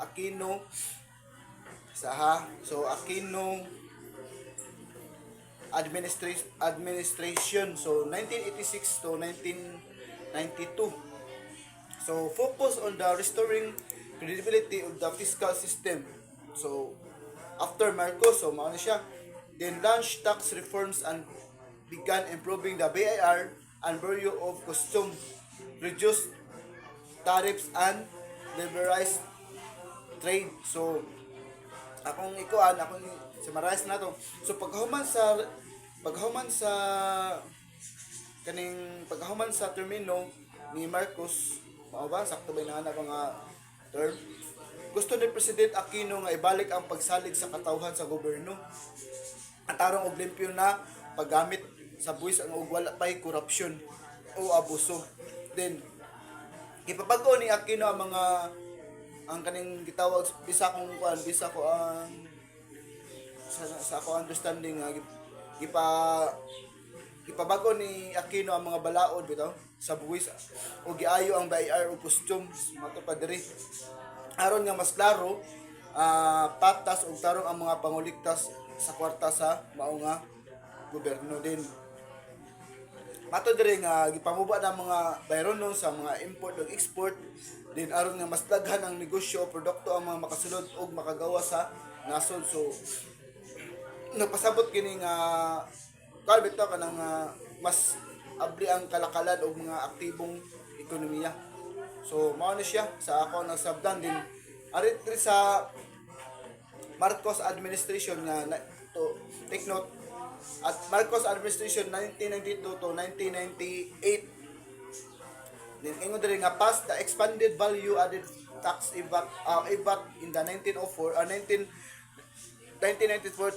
Aquino Aquino administration. So 1986 to 1992. So focus on the restoring credibility of the fiscal system. So after Marcos, so mauna siya, then launched tax reforms and began improving the BIR and Bureau of Customs, reduced tariffs and liberalized trade. So akong summarize na to. So paghuman sa termino ni Marcos, mao ba sakto ba na mga term? Gusto ni President Aquino nga ibalik ang pagsalig sa katawhan sa gobyerno at aron og limpyo na paggamit sa buwis ang ug wala pay korupsyon o abuso. Then ipabago ni Aquino ang kaning gitawag bisa ko ang sa ako understanding ipabago ni Aquino ang mga balaod bitaw sa buwis o giayo ang BIR o customs matupad diri aron nga mas klaro patas ug tarong ang mga panguliktas sa kwarta sa mao nga gobyerno. Din mato diri nga gipamuba na mga bayronon sa mga import ug export din aron nga mas daghan ang negosyo o produkto ang mga makasulod ug makagawa sa nasod. So nagpasabot kini nga kalbito kanang mas abli ang kalakalan og mga aktibong ekonomiya. So mao na siya sa ako nagsabdan din arit sa Marcos administration nga to take note at Marcos administration 1992 to 1998. Then ingon diri nga passed the expanded value added tax EVAT in the 1994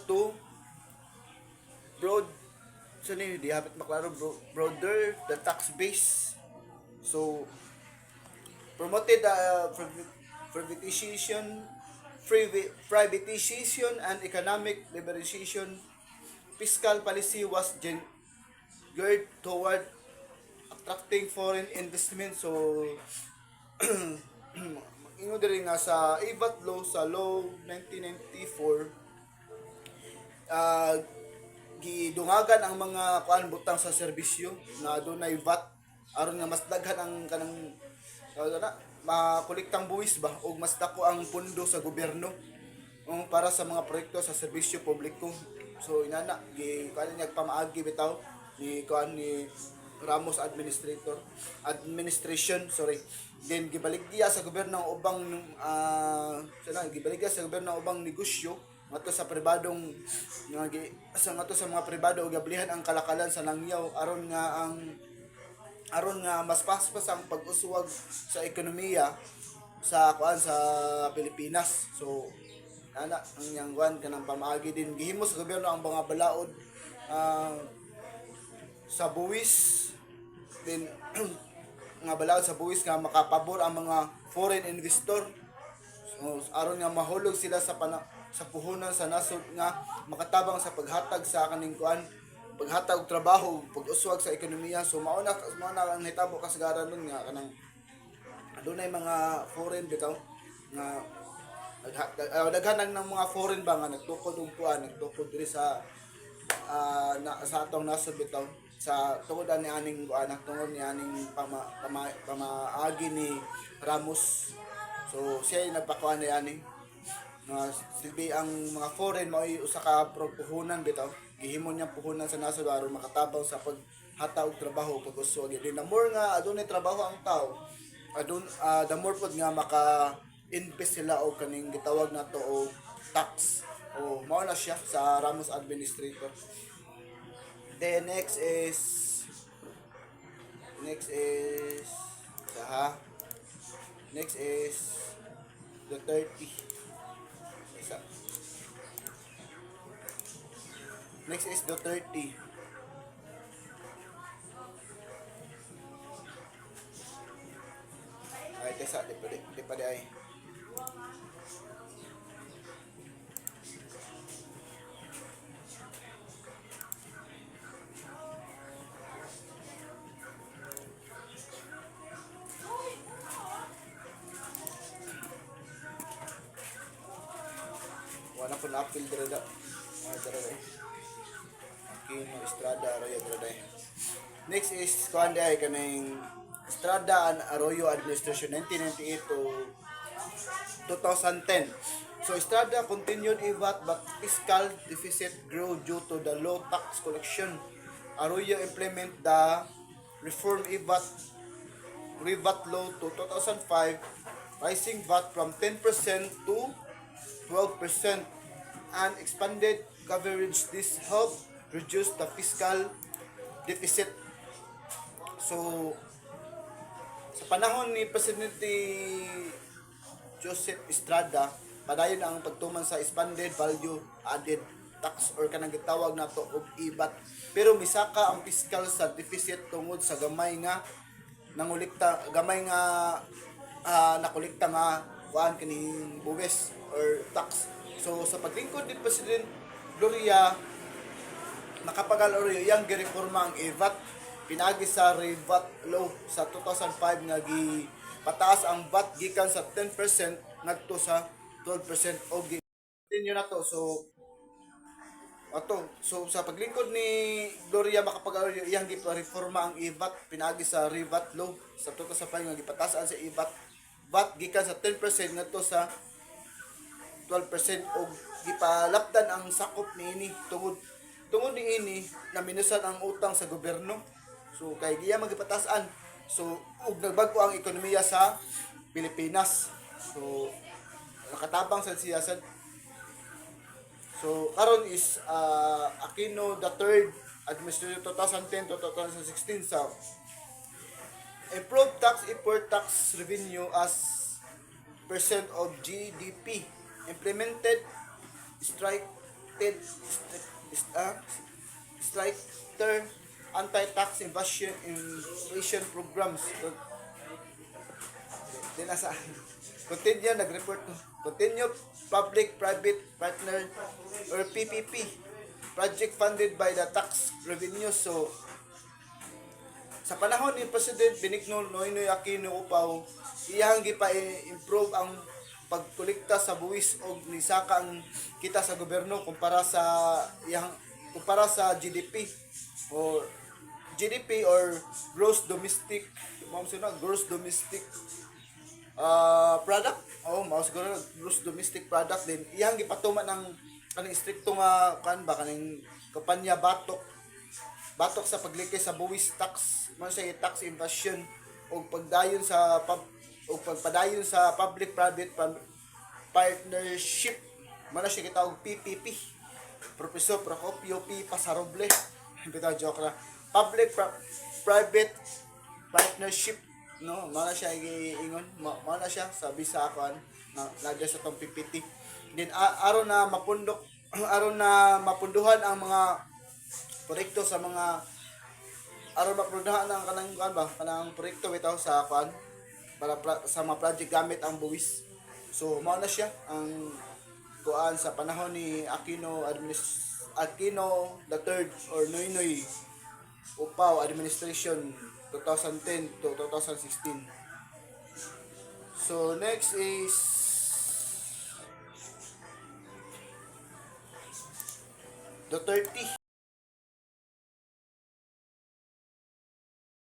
to broader the tax base. So promoted privatization and economic liberalization. Fiscal policy was geared toward attracting foreign investment. So ingon diri nga sa EVAT law sa law 1994 gidungagan ang mga butang sa serbisyo na adunay VAT aron nga mas daghan ang kanang makolektang buwis ba o mas dako ang pundo sa gobyerno para sa mga proyekto sa serbisyo publiko. So inana niya pamaagi bitaw ni Ramos administration. Then gibaligya sa gobyerno ang ubang negosyo ngadto sa pribadong sa mga pribado ug gablihan ang kalakalan sa langyaw aron nga mas paspas ang pag-uswag sa ekonomiya sa Pilipinas. So ang yangwan kanang pamaagi din gihimo sa gobyerno ang mga balaod sa buwis din nga balaod sa buwis nga makapabor ang mga foreign investor. So aron nga mahulog sila sa puhunan sa nasod nga makatabang sa paghatag sa kaning paghatag og trabaho, pag-uswag sa ekonomiya. So mao na ang hitabo kasagaran nun nga kanang adunay mga foreign bitaw nga daghan ng mga foreign ba nga nagtukod diri sa atong nasod bitaw sa tungod ni aning pamaagi ni Ramos. So siya nagpakuan ni aning silbi ang mga foreign mao usa ka puhunan bitaw gihimo niya puhunan sa nasod aron makatabang sa paghata og trabaho pag-uswag. Din the more nga adunay trabaho ang tao the more pod nga maka-invest sila og kaning gitawag nato og tax. O mao na siya sa Ramos administrator. Then next is Duterte. Next is Duterte. Ay, tesa, di pa ay. Kana po na apil dira da. Dira da. Aquino Estrada Arroyo dira da. Next is kuan day kaning Estrada and Arroyo administration 1998 to 2010. So Estrada continued EVAT but fiscal deficit grew due to the low tax collection. Arroyo implement the reform revat law to 2005, rising VAT from 10% to 12% and expanded coverage. This helped reduce the fiscal deficit. So sa panahon ni Presidente Joseph Estrada, padayon ang pagtuman sa expanded value added tax or kanang gitawag nato og IVAT. Pero misaka ang fiscal sa deficit tungod sa gamay nga nakolekta nga kuan kining buwis or tax. So sa paglingkod ni President Gloria Macapagal Arroyo, gireforma ang IVAT pinagi sa revat law sa 2005 nga pataas ang VAT gikan sa 10% ngadto sa 12% og continue na to. So sa paglingkod ni Gloria Macapagal Arroyo, iyang gireforma ang IVAT pinagi sa revat law sa 2005 nga gipataas sa VAT gikan sa 10% ngadto sa 12% og gipalapdan ang sakop niini tungod niini na minusan ang utang sa gobyerno. So kay giya magipatasan. So ug nagbag-o ang ekonomiya sa Pilipinas. So nakatabang sa siyasat. So karon is Aquino the third administration 2010 to 2016 sa improved tax import tax revenue as percent of GDP, implemented stricter anti-tax evasion programs. Continue public-private partner or PPP project funded by the tax revenue. So sa panahon ni President Benigno Noynoy Aquino Upaw, iyang gipa-improve ang pagkolekta sa buwis og nisaka ang kita sa gobyerno kumpara sa GDP or gross domestic product. Mao siguro gross domestic product din. Iyang gipatuman ng kaning stricto nga kaning kampanya batok sa paglikay sa buwis tax, man siya tax evasion o pagdayon sa pagpadayon sa public private partnership, man siya kitawag PPP. Professor Procopio P. Pasaroble. Bitaw joke ra. Public private partnership, no, mana siya giingon, mana siya sabi sa akin na lagay sa tong PPT. Then aron na mapunduhan ang mga proyekto sa mga mapunduhan ang kanang proyekto bitaw sa para sa mga project gamit ang buwis. So mao na siya ang kuan sa panahon ni Aquino the third or Noynoy Upaw administration 2010 to 2016. So next is the 30